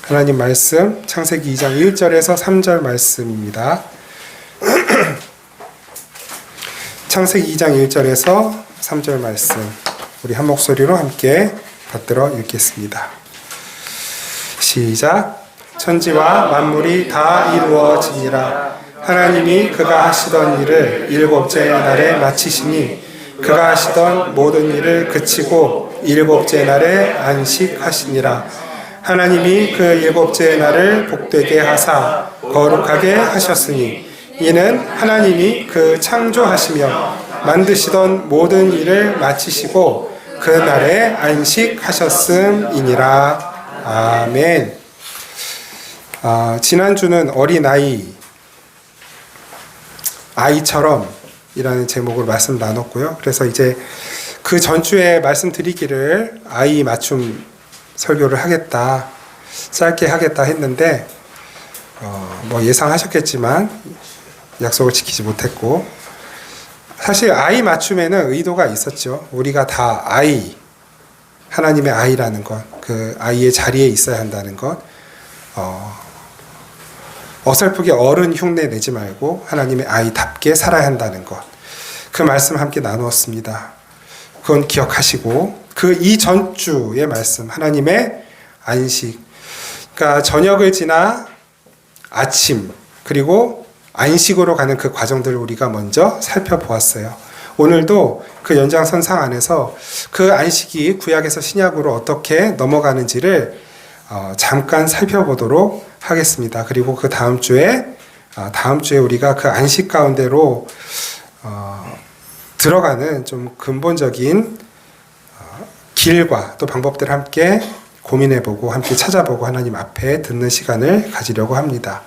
하나님 말씀 창세기 2장 1절에서 3절 말씀입니다. 창세기 2장 1절에서 3절 말씀 우리 한 목소리로 함께 받들어 읽겠습니다. 시작. 천지와 만물이 다 이루어지니라. 하나님이 그가 하시던 일을 일곱째 날에 마치시니 그가 하시던 모든 일을 그치고 일곱째 날에 안식하시니라. 하나님이 그 일곱째 날을 복되게 하사 거룩하게 하셨으니 이는 하나님이 그 창조하시며 만드시던 모든 일을 마치시고 그 날에 안식하셨음이니라. 아멘. 지난주는 어린아이, 아이처럼 이라는 제목으로 말씀 나눴고요. 그래서 이제 그 전주에 말씀드리기를 아이 맞춤 설교를 하겠다, 짧게 하겠다 했는데 뭐 예상하셨겠지만 약속을 지키지 못했고, 사실 아이 맞춤에는 의도가 있었죠. 우리가 다 아이, 하나님의 아이라는 것, 그 아이의 자리에 있어야 한다는 것, 어설프게 어른 흉내 내지 말고 하나님의 아이답게 살아야 한다는 것, 그 말씀 함께 나누었습니다. 그건 기억하시고, 그 이전주의 말씀, 하나님의 안식, 그러니까 저녁을 지나 아침, 그리고 안식으로 가는 그 과정들을 우리가 먼저 살펴보았어요. 오늘도 그 연장선상 안에서 그 안식이 구약에서 신약으로 어떻게 넘어가는지를 잠깐 살펴보도록 하겠습니다. 그리고 그 다음 주에 우리가 그 안식 가운데로 들어가는 좀 근본적인 길과 또 방법들을 함께 고민해보고 함께 찾아보고 하나님 앞에 듣는 시간을 가지려고 합니다.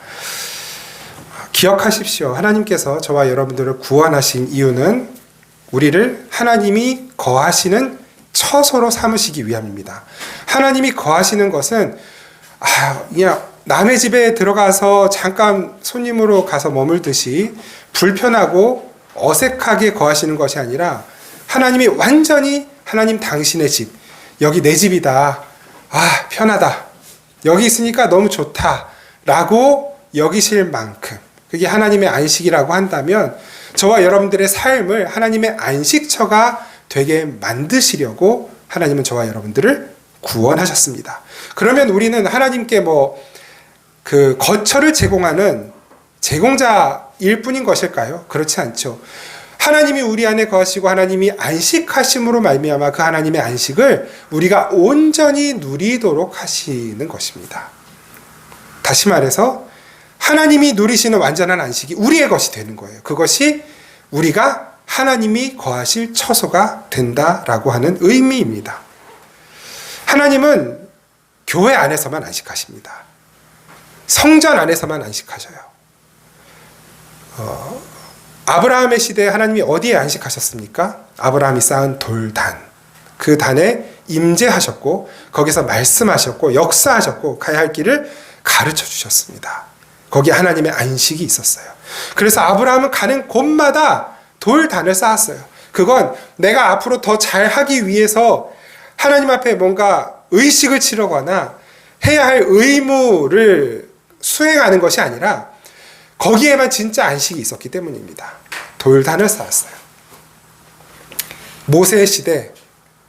기억하십시오. 하나님께서 저와 여러분들을 구원하신 이유는 우리를 하나님이 거하시는 처소로 삼으시기 위함입니다. 하나님이 거하시는 것은 그냥 남의 집에 들어가서 잠깐 손님으로 가서 머물듯이 불편하고 어색하게 거하시는 것이 아니라, 하나님이 완전히 하나님 당신의 집, 여기 내 집이다, 편하다, 여기 있으니까 너무 좋다 라고 여기실 만큼, 그게 하나님의 안식이라고 한다면 저와 여러분들의 삶을 하나님의 안식처가 되게 만드시려고 하나님은 저와 여러분들을 구원하셨습니다. 그러면 우리는 하나님께 그 거처를 제공하는 제공자일 뿐인 것일까요? 그렇지 않죠. 하나님이 우리 안에 거하시고 하나님이 안식하심으로 말미암아 그 하나님의 안식을 우리가 온전히 누리도록 하시는 것입니다. 다시 말해서 하나님이 누리시는 완전한 안식이 우리의 것이 되는 거예요. 그것이 우리가 하나님이 거하실 처소가 된다라고 하는 의미입니다. 하나님은 교회 안에서만 안식하십니다. 성전 안에서만 안식하셔요. 아브라함의 시대에 하나님이 어디에 안식하셨습니까? 아브라함이 쌓은 돌단, 그 단에 임재하셨고 거기서 말씀하셨고 역사하셨고 가야 할 길을 가르쳐 주셨습니다. 거기에 하나님의 안식이 있었어요. 그래서 아브라함은 가는 곳마다 돌단을 쌓았어요. 그건 내가 앞으로 더 잘하기 위해서 하나님 앞에 뭔가 의식을 치르거나 해야 할 의무를 수행하는 것이 아니라 거기에만 진짜 안식이 있었기 때문입니다. 돌단을 쌓았어요. 모세의 시대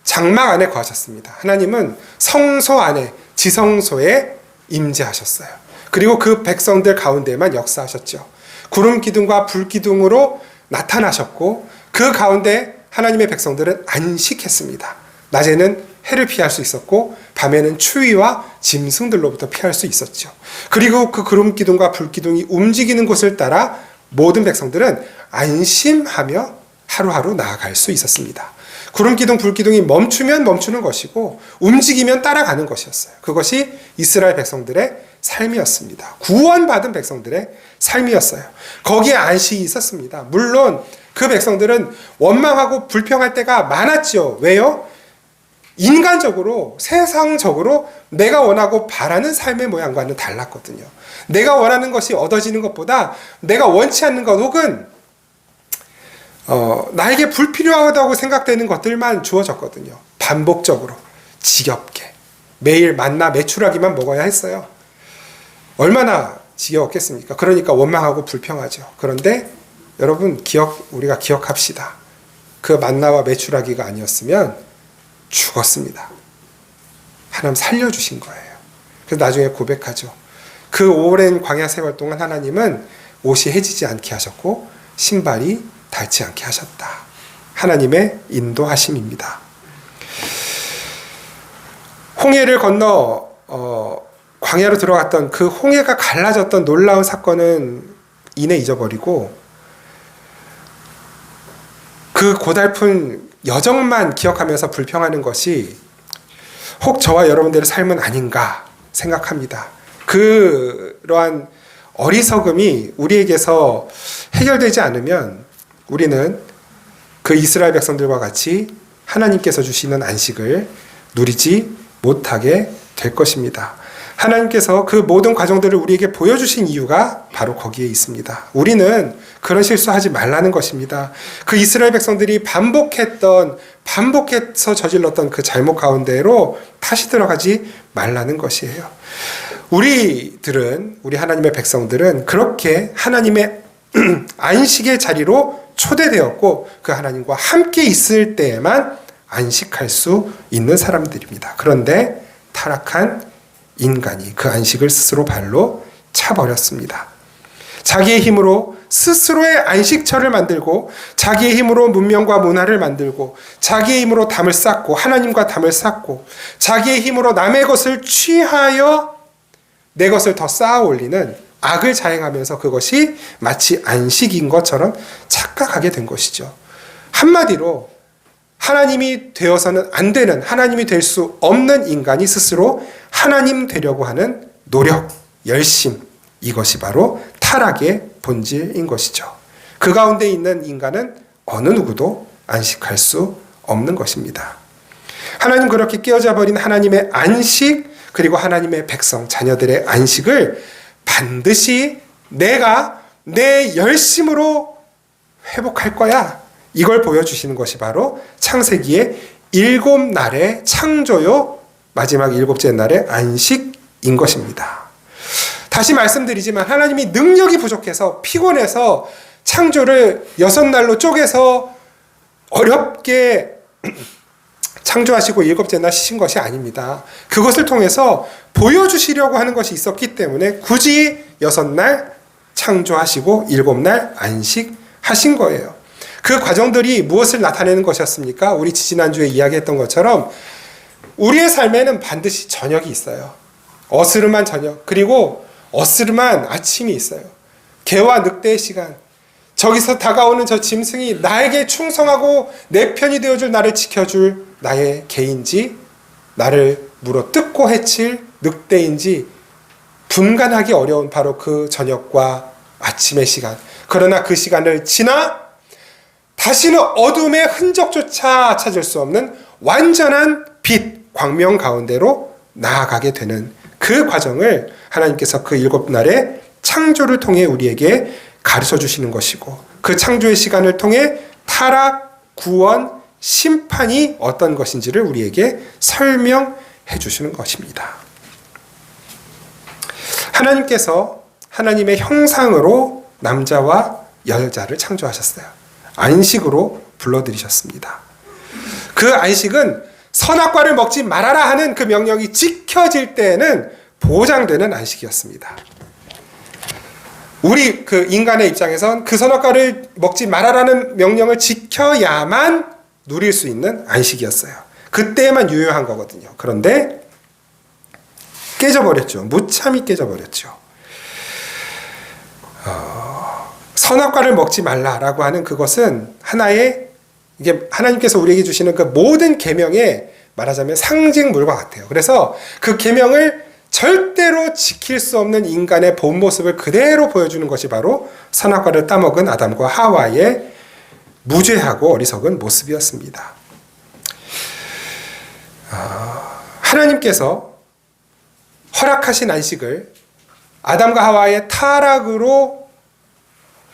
장막 안에 거하셨습니다. 하나님은 성소 안에, 지성소에 임재하셨어요. 그리고 그 백성들 가운데만 역사하셨죠. 구름 기둥과 불 기둥으로 나타나셨고 그 가운데 하나님의 백성들은 안식했습니다. 낮에는 해를 피할 수 있었고 밤에는 추위와 짐승들로부터 피할 수 있었죠. 그리고 그 구름 기둥과 불 기둥이 움직이는 곳을 따라 모든 백성들은 안심하며 하루하루 나아갈 수 있었습니다. 구름 기둥, 불 기둥이 멈추면 멈추는 것이고 움직이면 따라가는 것이었어요. 그것이 이스라엘 백성들의 삶이었습니다. 구원받은 백성들의 삶이었어요. 거기에 안식이 있었습니다. 물론 그 백성들은 원망하고 불평할 때가 많았죠. 왜요? 인간적으로, 세상적으로 내가 원하고 바라는 삶의 모양과는 달랐거든요. 내가 원하는 것이 얻어지는 것보다 내가 원치 않는 것, 혹은 나에게 불필요하다고 생각되는 것들만 주어졌거든요. 반복적으로, 지겹게 매일 만나 메추라기만 먹어야 했어요. 얼마나 지겨웠겠습니까? 그러니까 원망하고 불평하죠. 그런데 여러분 우리가 기억합시다. 그 만나와 메추라기가 아니었으면 죽었습니다. 하나님 살려주신 거예요. 그래서 나중에 고백하죠. 그 오랜 광야 생활 동안 하나님은 옷이 해지지 않게 하셨고 신발이 닳지 않게 하셨다. 하나님의 인도하심입니다. 홍해를 건너 광야로 들어갔던 그 홍해가 갈라졌던 놀라운 사건은 이내 잊어버리고 그 고달픈 여정만 기억하면서 불평하는 것이 혹 저와 여러분들의 삶은 아닌가 생각합니다. 그러한 어리석음이 우리에게서 해결되지 않으면 우리는 그 이스라엘 백성들과 같이 하나님께서 주시는 안식을 누리지 못하게 될 것입니다. 하나님께서 그 모든 과정들을 우리에게 보여주신 이유가 바로 거기에 있습니다. 우리는 그런 실수하지 말라는 것입니다. 그 이스라엘 백성들이 반복해서 저질렀던 그 잘못 가운데로 다시 들어가지 말라는 것이에요. 우리 하나님의 백성들은 그렇게 하나님의 안식의 자리로 초대되었고 그 하나님과 함께 있을 때에만 안식할 수 있는 사람들입니다. 그런데 타락한 인간이 그 안식을 스스로 발로 차버렸습니다. 자기의 힘으로 스스로의 안식처를 만들고 자기의 힘으로 문명과 문화를 만들고 자기의 힘으로 담을 쌓고 하나님과 담을 쌓고 자기의 힘으로 남의 것을 취하여 내 것을 더 쌓아 올리는 악을 자행하면서 그것이 마치 안식인 것처럼 착각하게 된 것이죠. 한마디로 하나님이 되어서는 안 되는, 하나님이 될 수 없는 인간이 스스로 하나님 되려고 하는 노력, 열심, 이것이 바로 타락의 본질인 것이죠. 그 가운데 있는 인간은 어느 누구도 안식할 수 없는 것입니다. 하나님 그렇게 깨어져 버린 하나님의 안식, 그리고 하나님의 백성, 자녀들의 안식을 반드시 내가 내 열심으로 회복할 거야. 이걸 보여주시는 것이 바로 창세기의 7날의 창조요, 마지막 7째 날의 안식인 것입니다. 다시 말씀드리지만 하나님이 능력이 부족해서 피곤해서 창조를 6날로 쪼개서 어렵게 창조하시고 7째 날 쉬신 것이 아닙니다. 그것을 통해서 보여주시려고 하는 것이 있었기 때문에 굳이 6날 창조하시고 7날 안식하신 거예요. 그 과정들이 무엇을 나타내는 것이었습니까? 우리 지난주에 이야기했던 것처럼 우리의 삶에는 반드시 저녁이 있어요. 어스름한 저녁, 그리고 어스름한 아침이 있어요. 개와 늑대의 시간, 저기서 다가오는 저 짐승이 나에게 충성하고 내 편이 되어줄, 나를 지켜줄 나의 개인지, 나를 물어 뜯고 해칠 늑대인지 분간하기 어려운 바로 그 저녁과 아침의 시간. 그러나 그 시간을 지나 다시는 어둠의 흔적조차 찾을 수 없는 완전한 빛, 광명 가운데로 나아가게 되는 그 과정을 하나님께서 그 7날의 창조를 통해 우리에게 가르쳐 주시는 것이고, 그 창조의 시간을 통해 타락, 구원, 심판이 어떤 것인지를 우리에게 설명해 주시는 것입니다. 하나님께서 하나님의 형상으로 남자와 여자를 창조하셨어요. 안식으로 불러들이셨습니다. 그 안식은 선악과를 먹지 말아라 하는 그 명령이 지켜질 때에는 보장되는 안식이었습니다. 우리 그 인간의 입장에선 그 선악과를 먹지 말아라는 명령을 지켜야만 누릴 수 있는 안식이었어요. 그때만 유효한 거거든요. 그런데 깨져버렸죠. 무참히 깨져버렸죠. 선악과를 먹지 말라라고 하는 그것은 하나의, 이게 하나님께서 우리에게 주시는 그 모든 계명의 말하자면 상징물과 같아요. 그래서 그 계명을 절대로 지킬 수 없는 인간의 본 모습을 그대로 보여주는 것이 바로 선악과를 따먹은 아담과 하와의 무죄하고 어리석은 모습이었습니다. 하나님께서 허락하신 안식을 아담과 하와의 타락으로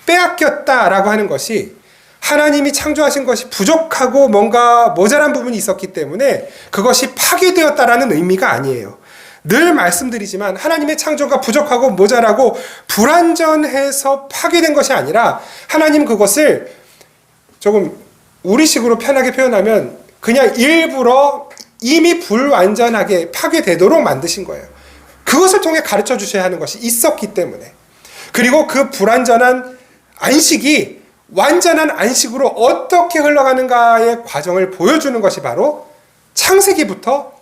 빼앗겼다라고 하는 것이 하나님이 창조하신 것이 부족하고 뭔가 모자란 부분이 있었기 때문에 그것이 파괴되었다라는 의미가 아니에요. 늘 말씀드리지만 하나님의 창조가 부족하고 모자라고 불완전해서 파괴된 것이 아니라 하나님 그것을 조금 우리식으로 편하게 표현하면 그냥 일부러 이미 불완전하게 파괴되도록 만드신 거예요. 그것을 통해 가르쳐 주셔야 하는 것이 있었기 때문에. 그리고 그 불완전한 안식이 완전한 안식으로 어떻게 흘러가는가의 과정을 보여주는 것이 바로 창세기부터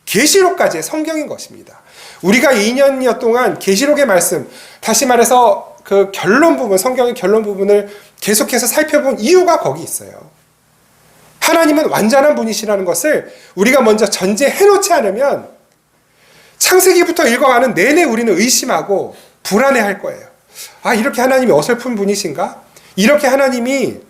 계시록까지의 성경인 것입니다. 우리가 2년여 동안 계시록의 말씀, 다시 말해서 그 결론 부분, 성경의 결론 부분을 계속해서 살펴본 이유가 거기 있어요. 하나님은 완전한 분이시라는 것을 우리가 먼저 전제해 놓지 않으면 창세기부터 읽어가는 내내 우리는 의심하고 불안해할 거예요. 아, 이렇게 하나님이 어설픈 분이신가? 이렇게 하나님이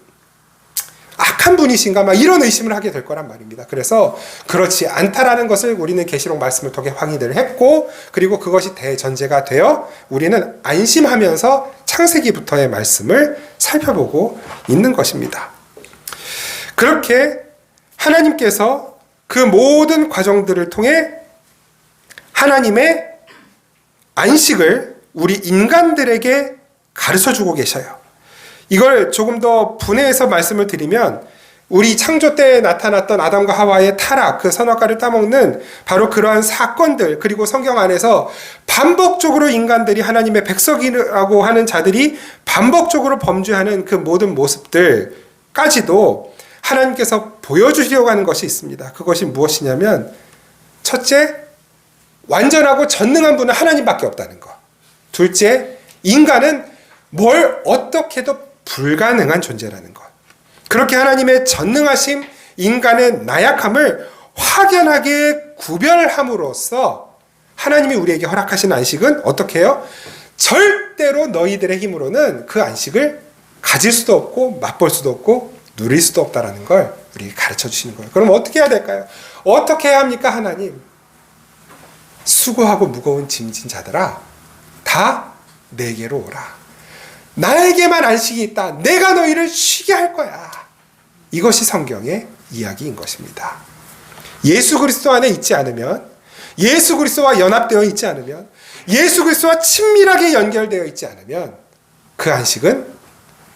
악한 분이신가? 막 이런 의심을 하게 될 거란 말입니다. 그래서 그렇지 않다라는 것을 우리는 계시록 말씀을 통해 확인을 했고, 그리고 그것이 대전제가 되어 우리는 안심하면서 창세기부터의 말씀을 살펴보고 있는 것입니다. 그렇게 하나님께서 그 모든 과정들을 통해 하나님의 안식을 우리 인간들에게 가르쳐주고 계셔요. 이걸 조금 더 분해해서 말씀을 드리면 우리 창조 때 나타났던 아담과 하와의 타락, 그 선악과를 따먹는 바로 그러한 사건들, 그리고 성경 안에서 반복적으로 인간들이 하나님의 백성이라고 하는 자들이 반복적으로 범죄하는 그 모든 모습들까지도 하나님께서 보여주시려고 하는 것이 있습니다. 그것이 무엇이냐면, 첫째, 완전하고 전능한 분은 하나님밖에 없다는 것. 둘째, 인간은 뭘 어떻게 해도 불가능한 존재라는 것. 그렇게 하나님의 전능하심, 인간의 나약함을 확연하게 구별함으로써 하나님이 우리에게 허락하신 안식은 어떻게 해요? 절대로 너희들의 힘으로는 그 안식을 가질 수도 없고 맛볼 수도 없고 누릴 수도 없다라는 걸 우리에게 가르쳐 주시는 거예요. 그럼 어떻게 해야 될까요? 어떻게 해야 합니까, 하나님? 수고하고 무거운 짐진 자들아, 다 내게로 오라. 나에게만 안식이 있다. 내가 너희를 쉬게 할 거야. 이것이 성경의 이야기인 것입니다. 예수 그리스도 안에 있지 않으면, 예수 그리스도와 연합되어 있지 않으면, 예수 그리스도와 친밀하게 연결되어 있지 않으면 그 안식은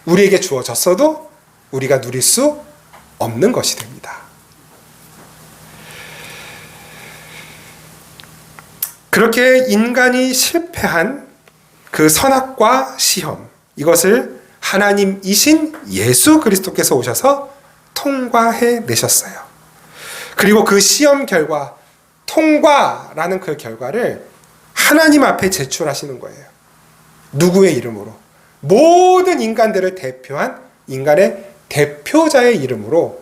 우리에게 주어졌어도 우리가 누릴 수 없는 것이 됩니다. 그렇게 인간이 실패한 그 선악과 시험, 이것을 하나님이신 예수 그리스도께서 오셔서 통과해 내셨어요. 그리고 그 시험 결과, 통과라는 그 결과를 하나님 앞에 제출하시는 거예요. 누구의 이름으로? 모든 인간들을 대표한 인간의 대표자의 이름으로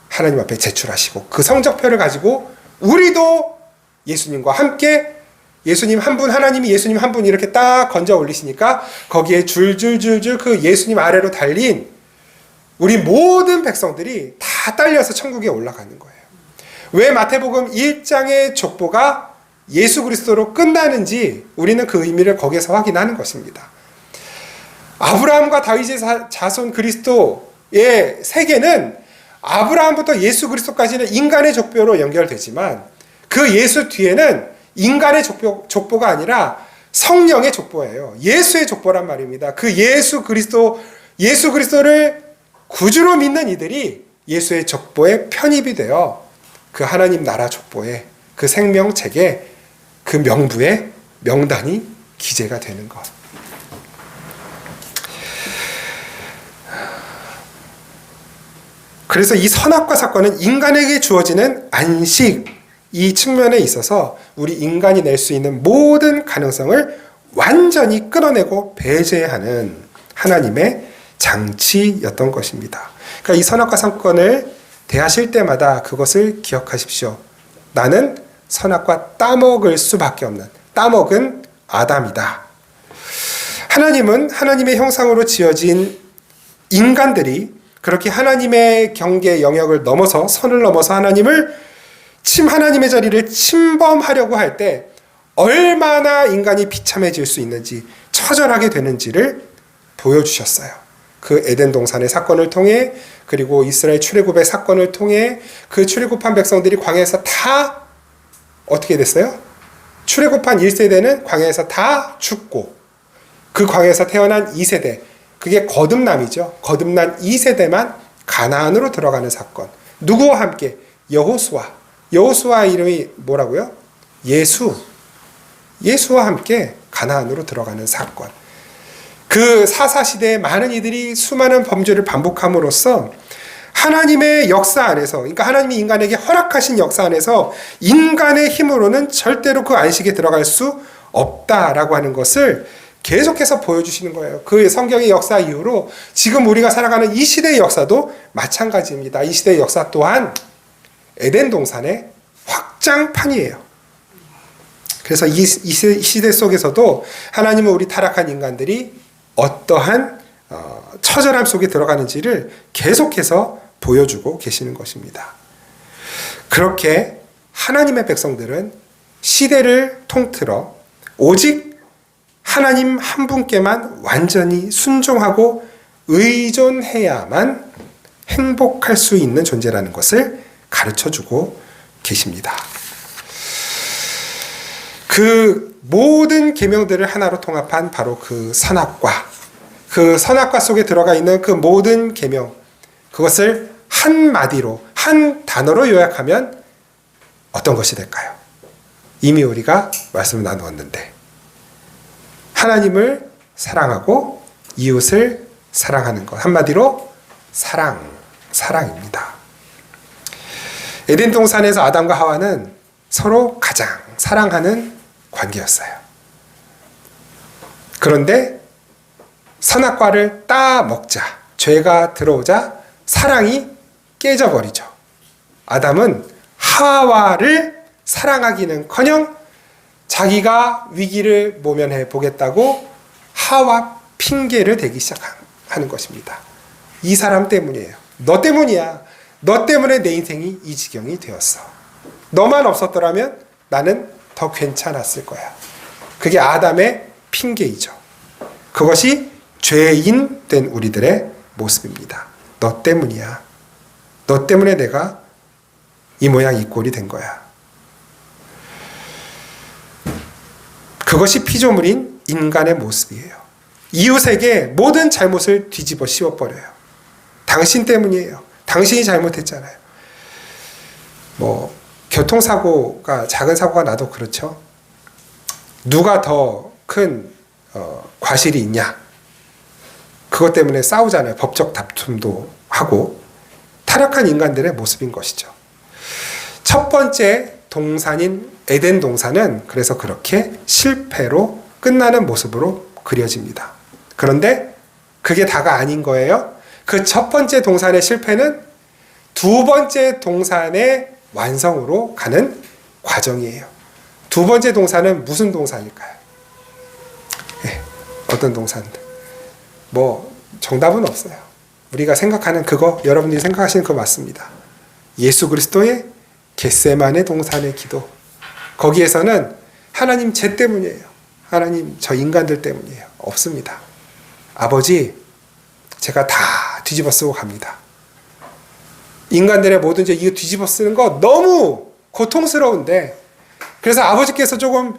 하나님 앞에 제출하시고, 그 성적표를 가지고 우리도 예수님과 함께, 예수님 한 분, 하나님이 예수님 한 분 이렇게 딱 건져 올리시니까 거기에 줄줄줄줄 그 예수님 아래로 달린 우리 모든 백성들이 다 딸려서 천국에 올라가는 거예요. 왜 마태복음 1장의 족보가 예수 그리스도로 끝나는지 우리는 그 의미를 거기에서 확인하는 것입니다. 아브라함과 다윗의 자손 그리스도의 세계는 아브라함부터 예수 그리스도까지는 인간의 족보로 연결되지만, 그 예수 뒤에는 인간의 족보가 아니라 성령의 족보예요. 예수의 족보란 말입니다. 그 예수 그리스도를 구주로 믿는 이들이 예수의 족보에 편입이 되어 그 하나님 나라 족보에, 그 생명책에, 그 명부에 명단이 기재가 되는 것. 그래서 이 선악과 사건은 인간에게 주어지는 안식, 이 측면에 있어서 우리 인간이 낼 수 있는 모든 가능성을 완전히 끊어내고 배제하는 하나님의 장치였던 것입니다. 그러니까 이 선악과 사건을 대하실 때마다 그것을 기억하십시오. 나는 선악과 따먹을 수밖에 없는, 따먹은 아담이다. 하나님은 하나님의 형상으로 지어진 인간들이 그렇게 하나님의 경계 영역을 넘어서, 선을 넘어서 하나님의 자리를 침범하려고 할 때 얼마나 인간이 비참해질 수 있는지, 처절하게 되는지를 보여주셨어요. 그 에덴 동산의 사건을 통해, 그리고 이스라엘 출애굽의 사건을 통해 그 출애굽한 백성들이 광야에서 다 어떻게 됐어요? 출애굽한 1세대는 광야에서 다 죽고 그 광야에서 태어난 2세대, 그게 거듭남이죠. 거듭난 2세대만 가나안으로 들어가는 사건. 누구와 함께? 여호수아. 여호수아 이름이 뭐라고요? 예수. 예수와 함께 가나안으로 들어가는 사건. 그 사사시대에 많은 이들이 수많은 범죄를 반복함으로써 하나님의 역사 안에서, 그러니까 하나님이 인간에게 허락하신 역사 안에서 인간의 힘으로는 절대로 그 안식에 들어갈 수 없다라고 하는 것을 계속해서 보여주시는 거예요. 그 성경의 역사 이후로 지금 우리가 살아가는 이 시대의 역사도 마찬가지입니다. 이 시대의 역사 또한 에덴 동산의 확장판이에요. 그래서 이 시대 속에서도 하나님은 우리 타락한 인간들이 어떠한 처절함 속에 들어가는지를 계속해서 보여주고 계시는 것입니다. 그렇게 하나님의 백성들은 시대를 통틀어 오직 하나님 한 분께만 완전히 순종하고 의존해야만 행복할 수 있는 존재라는 것을 가르쳐주고 계십니다. 그 모든 계명들을 하나로 통합한 바로 그 선악과 속에 들어가 있는 그 모든 계명, 그것을 한마디로, 한 단어로 요약하면 어떤 것이 될까요? 이미 우리가 말씀을 나누었는데, 하나님을 사랑하고 이웃을 사랑하는 것. 한마디로 사랑입니다. 에덴 동산에서 아담과 하와는 서로 가장 사랑하는 관계였어요. 그런데 선악과를 따 먹자, 죄가 들어오자 사랑이 깨져버리죠. 아담은 하와를 사랑하기는커녕 자기가 위기를 모면해 보겠다고 하와 핑계를 대기 시작하는 것입니다. 이 사람 때문이에요. 너 때문이야. 너 때문에 내 인생이 이 지경이 되었어. 너만 없었더라면 나는 더 괜찮았을 거야. 그게 아담의 핑계이죠. 그것이 죄인 된 우리들의 모습입니다. 너 때문이야. 너 때문에 내가 이 모양 이 꼴이 된 거야. 그것이 피조물인 인간의 모습이에요. 이웃에게 모든 잘못을 뒤집어 씌워버려요. 당신 때문이에요. 당신이 잘못했잖아요. 교통사고가, 작은 사고가 나도 그렇죠. 누가 더 큰 과실이 있냐. 그것 때문에 싸우잖아요. 법적 다툼도 하고. 타락한 인간들의 모습인 것이죠. 첫 번째 동산인 에덴 동산은 그래서 그렇게 실패로 끝나는 모습으로 그려집니다. 그런데 그게 다가 아닌 거예요. 그 첫 번째 동산의 실패는 두 번째 동산의 완성으로 가는 과정이에요. 두 번째 동산은 무슨 동산일까요? 어떤 동산들? 정답은 없어요. 우리가 생각하는 그거, 여러분들이 생각하시는 그거 맞습니다. 예수 그리스도의 겟세마네 동산의 기도. 거기에서는 하나님 제 때문이에요. 하나님 저 인간들 때문이에요. 없습니다. 아버지, 제가 다 뒤집어 쓰고 갑니다. 인간들의 모든 죄 이거 뒤집어 쓰는 거 너무 고통스러운데, 그래서 아버지께서 조금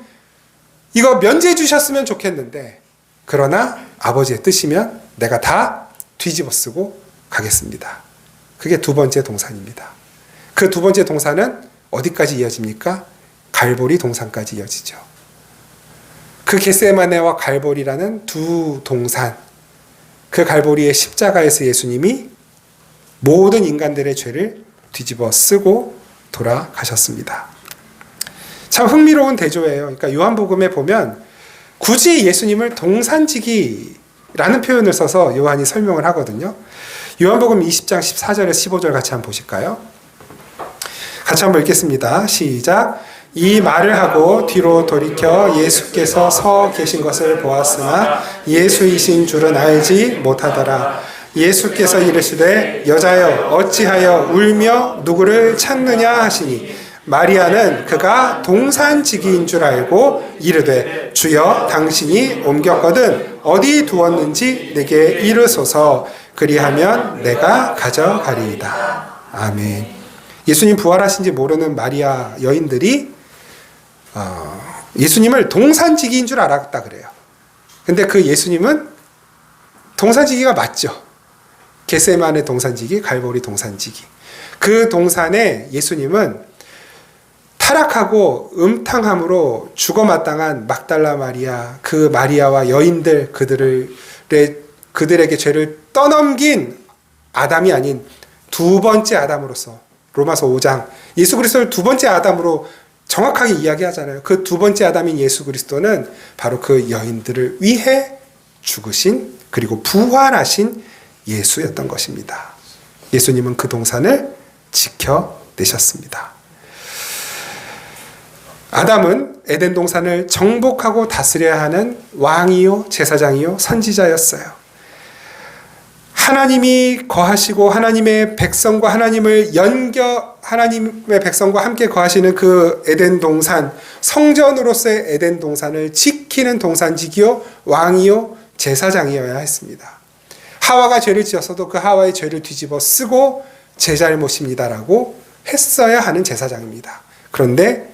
이거 면제해 주셨으면 좋겠는데, 그러나 아버지의 뜻이면 내가 다 뒤집어 쓰고 가겠습니다. 그게 두 번째 동산입니다. 그 두 번째 동산은 어디까지 이어집니까? 갈보리 동산까지 이어지죠. 그 겟세마네와 갈보리라는 두 동산, 그 갈보리의 십자가에서 예수님이 모든 인간들의 죄를 뒤집어 쓰고 돌아가셨습니다. 참 흥미로운 대조예요. 그러니까 요한복음에 보면 굳이 예수님을 동산지기라는 표현을 써서 요한이 설명을 하거든요. 요한복음 20장 14절에서 15절 같이 한번 보실까요? 같이 한번 읽겠습니다. 시작. 이 말을 하고 뒤로 돌이켜 예수께서 서 계신 것을 보았으나 예수이신 줄은 알지 못하더라. 예수께서 이르시되 여자여 어찌하여 울며 누구를 찾느냐 하시니 마리아는 그가 동산지기인 줄 알고 이르되 주여 당신이 옮겼거든 어디 두었는지 내게 이르소서 그리하면 내가 가져가리이다. 아멘. 예수님 부활하신지 모르는 마리아 여인들이 예수님을 동산지기인 줄 알았다 그래요. 근데 그 예수님은 동산지기가 맞죠. 겟세마네 동산지기, 갈보리 동산지기. 그 동산에 예수님은 타락하고 음탕함으로 죽어마땅한 막달라 마리아, 그 마리아와 여인들, 그들에게 죄를 떠넘긴 아담이 아닌 두 번째 아담으로서, 로마서 5장 예수 그리스도를 두 번째 아담으로 정확하게 이야기하잖아요. 그 두 번째 아담인 예수 그리스도는 바로 그 여인들을 위해 죽으신, 그리고 부활하신 예수였던 것입니다. 예수님은 그 동산을 지켜내셨습니다. 아담은 에덴 동산을 정복하고 다스려야 하는 왕이요, 제사장이요, 선지자였어요. 하나님이 거하시고 하나님의 백성과 하나님의 백성과 함께 거하시는 그 에덴 동산, 성전으로서의 에덴 동산을 지키는 동산지기요, 왕이요, 제사장이어야 했습니다. 하와가 죄를 지었어도 그 하와의 죄를 뒤집어 쓰고 제 잘못입니다라고 했어야 하는 제사장입니다. 그런데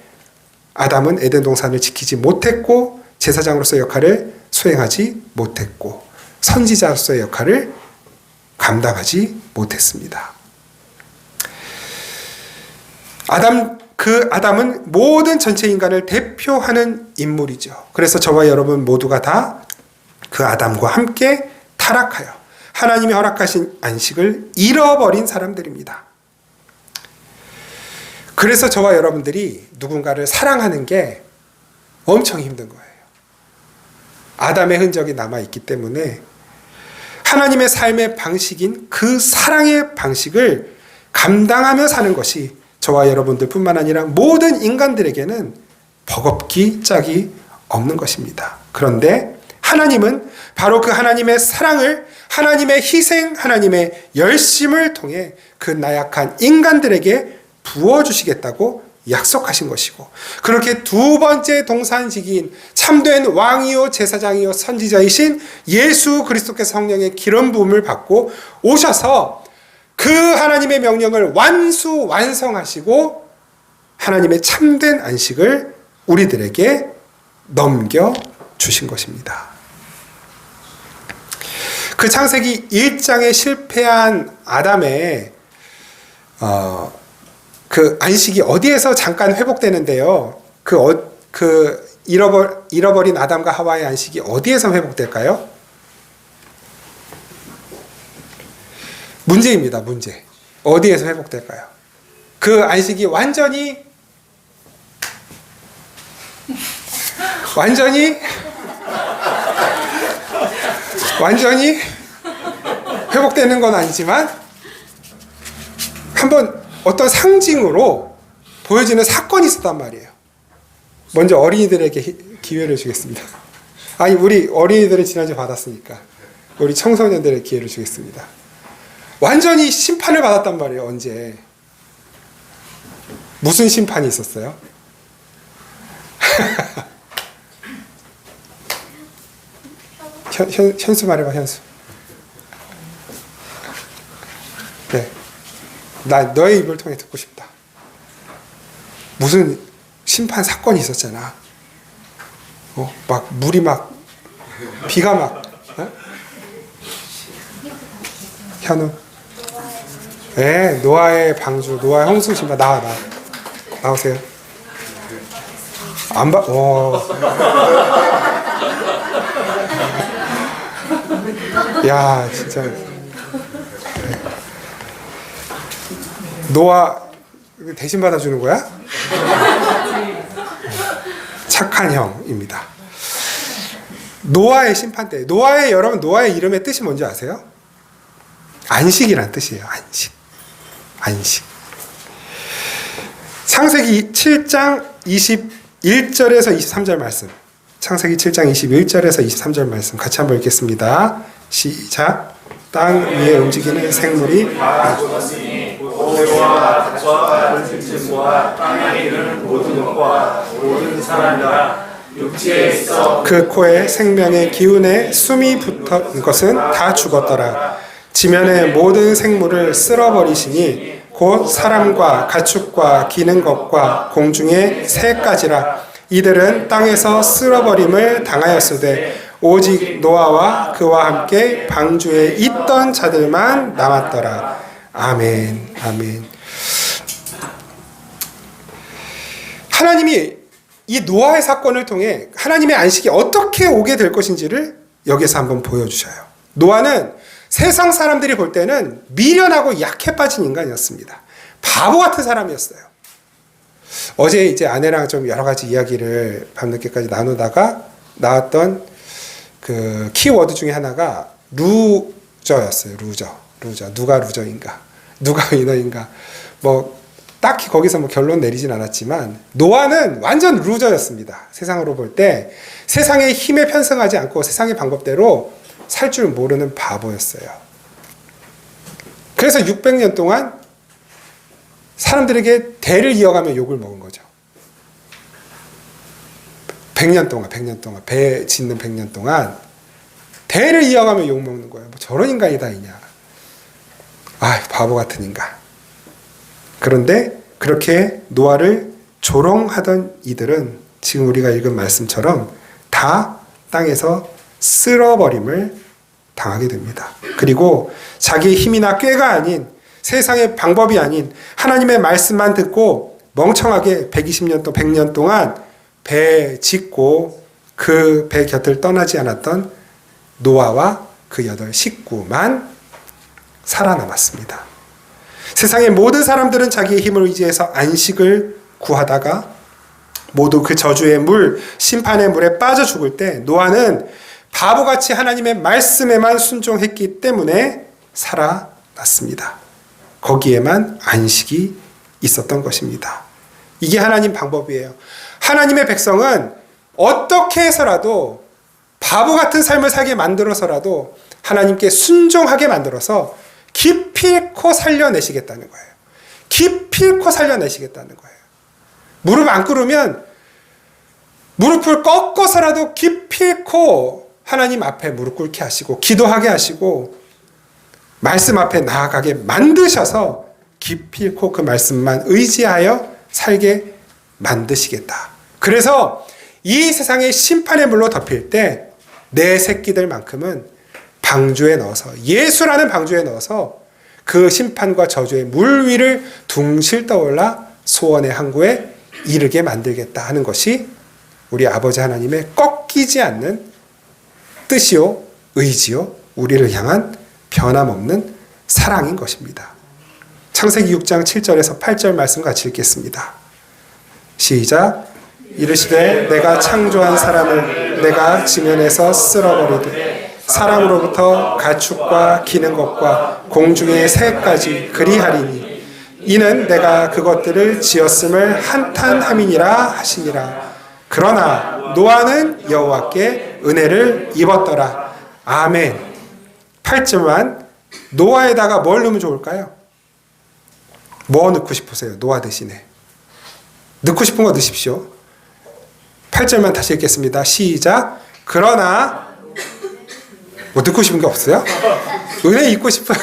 아담은 에덴 동산을 지키지 못했고, 제사장으로서의 역할을 수행하지 못했고, 선지자로서의 역할을 감당하지 못했습니다. 아담은 모든 전체 인간을 대표하는 인물이죠. 그래서 저와 여러분 모두가 다 그 아담과 함께 타락하여 하나님이 허락하신 안식을 잃어버린 사람들입니다. 그래서 저와 여러분들이 누군가를 사랑하는 게 엄청 힘든 거예요. 아담의 흔적이 남아있기 때문에 하나님의 삶의 방식인 그 사랑의 방식을 감당하며 사는 것이 저와 여러분들 뿐만 아니라 모든 인간들에게는 버겁기 짝이 없는 것입니다. 그런데 하나님은 바로 그 하나님의 사랑을, 하나님의 희생, 하나님의 열심을 통해 그 나약한 인간들에게 부어주시겠다고 약속하신 것이고, 그렇게 두 번째 동산지기인 참된 왕이요, 제사장이요, 선지자이신 예수 그리스도께서 성령의 기름 부음을 받고 오셔서 그 하나님의 명령을 완수완성하시고 하나님의 참된 안식을 우리들에게 넘겨주신 것입니다. 그 창세기 1장에 실패한 아담의 그 안식이 어디에서 잠깐 회복되는데요? 잃어버린 아담과 하와의 안식이 어디에서 회복될까요? 문제입니다, 문제. 어디에서 회복될까요? 그 안식이 완전히 회복되는 건 아니지만 한번 어떤 상징으로 보여지는 사건이 있었단 말이에요. 먼저 어린이들에게 기회를 주겠습니다. 아니, 우리 어린이들은 지난주에 받았으니까 우리 청소년들에게 기회를 주겠습니다. 완전히 심판을 받았단 말이에요. 언제? 무슨 심판이 있었어요? 현수 말해봐, 현수. 네. 나 너의 입을 통해 듣고 싶다. 무슨 심판 사건이 있었잖아. 막 물이 막 비가 막. 현우. 네, 노아의 방주, 노아의 홍수 심판. 나오세요. 안 봐. 야, 진짜. 노아 대신 받아주는 거야? 착한 형입니다. 노아의 심판 때, 여러분 노아의 이름의 뜻이 뭔지 아세요? 안식이란 뜻이에요. 안식. 창세기 7장 21절에서 23절 말씀. 창세기 7장 21절에서 23절 말씀 같이 한번 읽겠습니다. 시작. 땅 위에 움직이는 생물이 모래와 닭과 들짐승과 땅에 이르는 모든 것과 모든 사람이라 육지에 있어 그 코에 생명의 기운에 숨이 붙은 것은 다 죽었더라. 지면의 모든 생물을 쓸어버리시니 곧 사람과 가축과 기는 것과 공중의 새까지라. 이들은 땅에서 쓸어버림을 당하였으되 오직 노아와 그와 함께 방주에 있던 자들만 남았더라. 아멘. 아멘. 하나님이 이 노아의 사건을 통해 하나님의 안식이 어떻게 오게 될 것인지를 여기서 한번 보여주셔요. 노아는 세상 사람들이 볼 때는 미련하고 약해 빠진 인간이었습니다. 바보 같은 사람이었어요. 어제 이제 아내랑 좀 여러 가지 이야기를 밤늦게까지 나누다가 나왔던 그 키워드 중에 하나가 루저였어요. 루저. 누가 루저인가? 누가 위너인가? 뭐 딱히 거기서 뭐 결론 내리진 않았지만 노아는 완전 루저였습니다. 세상으로 볼 때 세상의 힘에 편승하지 않고 세상의 방법대로 살 줄 모르는 바보였어요. 그래서 600년 동안 사람들에게 대를 이어가며 욕을 먹은 거죠. 100년 동안 배 짓는 100년 동안 대를 이어가며 욕 먹는 거예요. 뭐 저런 인간이 다 있냐. 아, 바보 같은 인간. 그런데 그렇게 노아를 조롱하던 이들은 지금 우리가 읽은 말씀처럼 다 땅에서 쓸어버림을 당하게 됩니다. 그리고 자기의 힘이나 꾀가 아닌 세상의 방법이 아닌 하나님의 말씀만 듣고 멍청하게 120년 또 100년 동안 배 짓고 그 배 곁을 떠나지 않았던 노아와 그 8 식구만 살아남았습니다. 세상의 모든 사람들은 자기의 힘을 의지해서 안식을 구하다가 모두 그 저주의 물, 심판의 물에 빠져 죽을 때 노아는 바보같이 하나님의 말씀에만 순종했기 때문에 살아났습니다. 거기에만 안식이 있었던 것입니다. 이게 하나님 방법이에요. 하나님의 백성은 어떻게 해서라도 바보 같은 삶을 살게 만들어서라도 하나님께 순종하게 만들어서 기필코 살려내시겠다는 거예요. 기필코 살려내시겠다는 거예요. 무릎 안 꿇으면 무릎을 꺾어서라도 기필코 하나님 앞에 무릎 꿇게 하시고 기도하게 하시고 말씀 앞에 나아가게 만드셔서 기필코 그 말씀만 의지하여 살게 만드시겠다. 그래서 이 세상의 심판의 물로 덮일 때 내 새끼들만큼은 방주에 넣어서 예수라는 방주에 넣어서 그 심판과 저주의 물 위를 둥실 떠올라 소원의 항구에 이르게 만들겠다 하는 것이 우리 아버지 하나님의 꺾이지 않는 뜻이요 의지요 우리를 향한 변함없는 사랑인 것입니다. 창세기 6장 7절에서 8절 말씀 같이 읽겠습니다. 시작. 이르시되 내가 창조한 사람을 내가 지면에서 쓸어버리되 사람으로부터 가축과 기는 것과 공중의 새까지 그리하리니 이는 내가 그것들을 지었음을 한탄함이니라 하시니라. 그러나 노아는 여호와께 은혜를 입었더라. 아멘. 8절만 노아에다가 뭘 넣으면 좋을까요? 뭐 넣고 싶으세요? 노아 대신에 넣고 싶은 거 넣으십시오. 8절만 다시 읽겠습니다. 시작. 그러나 뭐 듣고 싶은 게 없어요? 은혜 입고 싶은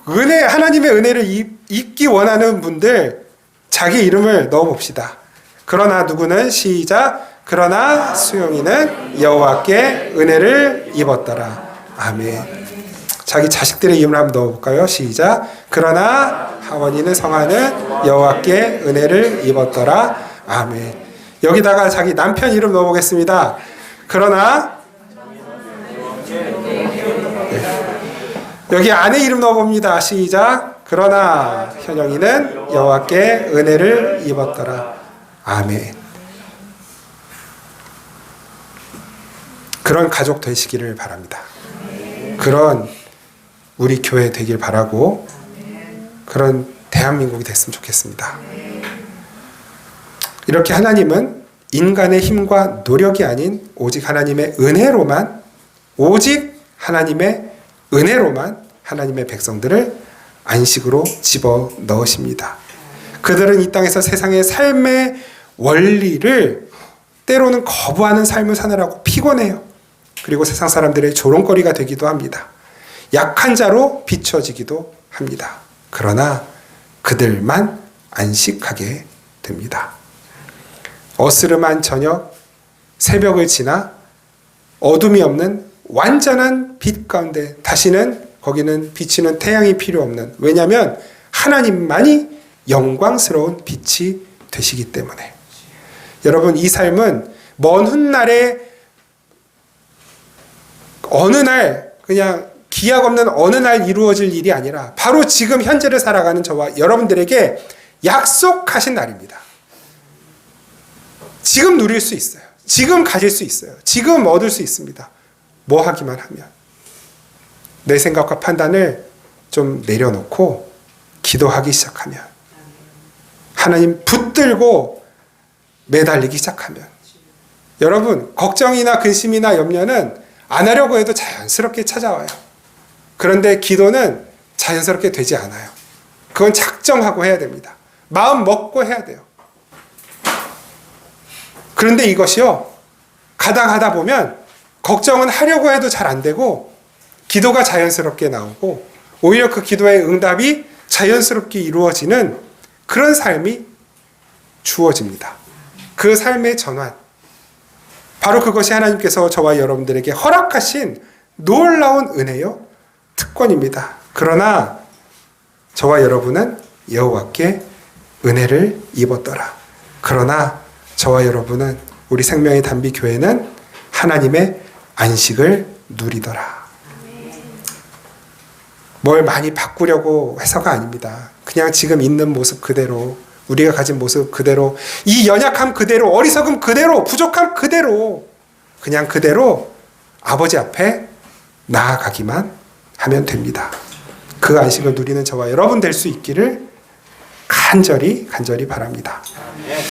은혜 하나님의 은혜를 입기 원하는 분들 자기 이름을 넣어봅시다. 그러나 누구는 시작. 그러나 수용이는 여호와께 은혜를 입었더라. 아멘. 자기 자식들의 이름을 한번 넣어볼까요? 시작. 그러나 하원이는 성하는 여호와께 은혜를 입었더라. 아멘. 여기다가 자기 남편 이름 넣어보겠습니다. 그러나 여기 아내 이름 넣어봅니다. 시작. 그러나 현영이는 여호와께 은혜를 입었더라. 아멘. 그런 가족 되시기를 바랍니다. 그런 우리 교회 되길 바라고 그런 대한민국이 됐으면 좋겠습니다. 이렇게 하나님은 인간의 힘과 노력이 아닌 오직 하나님의 은혜로만 하나님의 백성들을 안식으로 집어 넣으십니다. 그들은 이 땅에서 세상의 삶의 원리를 때로는 거부하는 삶을 사느라고 피곤해요. 그리고 세상 사람들의 조롱거리가 되기도 합니다. 약한 자로 비춰지기도 합니다. 그러나 그들만 안식하게 됩니다. 어스름한 저녁, 새벽을 지나 어둠이 없는 완전한 빛 가운데 다시는 거기는 비치는 태양이 필요 없는, 왜냐하면 하나님만이 영광스러운 빛이 되시기 때문에. 여러분, 이 삶은 먼 훗날에 어느 날, 그냥 기약 없는 어느 날 이루어질 일이 아니라 바로 지금 현재를 살아가는 저와 여러분들에게 약속하신 날입니다. 지금 누릴 수 있어요. 지금 가질 수 있어요. 지금 얻을 수 있습니다. 뭐 하기만 하면. 내 생각과 판단을 좀 내려놓고 기도하기 시작하면, 하나님 붙들고 매달리기 시작하면, 여러분, 걱정이나 근심이나 염려는 안 하려고 해도 자연스럽게 찾아와요. 그런데 기도는 자연스럽게 되지 않아요. 그건 작정하고 해야 됩니다. 마음 먹고 해야 돼요. 그런데 이것이요, 가다 보면 걱정은 하려고 해도 잘 안 되고 기도가 자연스럽게 나오고 오히려 그 기도의 응답이 자연스럽게 이루어지는 그런 삶이 주어집니다. 그 삶의 전환, 바로 그것이 하나님께서 저와 여러분들에게 허락하신 놀라운 은혜요, 특권입니다. 그러나 저와 여러분은 여호와께 은혜를 입었더라. 그러나 저와 여러분은, 우리 생명의 단비교회는 하나님의 안식을 누리더라. 뭘 많이 바꾸려고 해서가 아닙니다. 그냥 지금 있는 모습 그대로, 우리가 가진 모습 그대로, 이 연약함 그대로, 어리석음 그대로, 부족함 그대로, 그냥 그대로 아버지 앞에 나아가기만 하면 됩니다. 그 안식을 누리는 저와 여러분 될 수 있기를 간절히 바랍니다.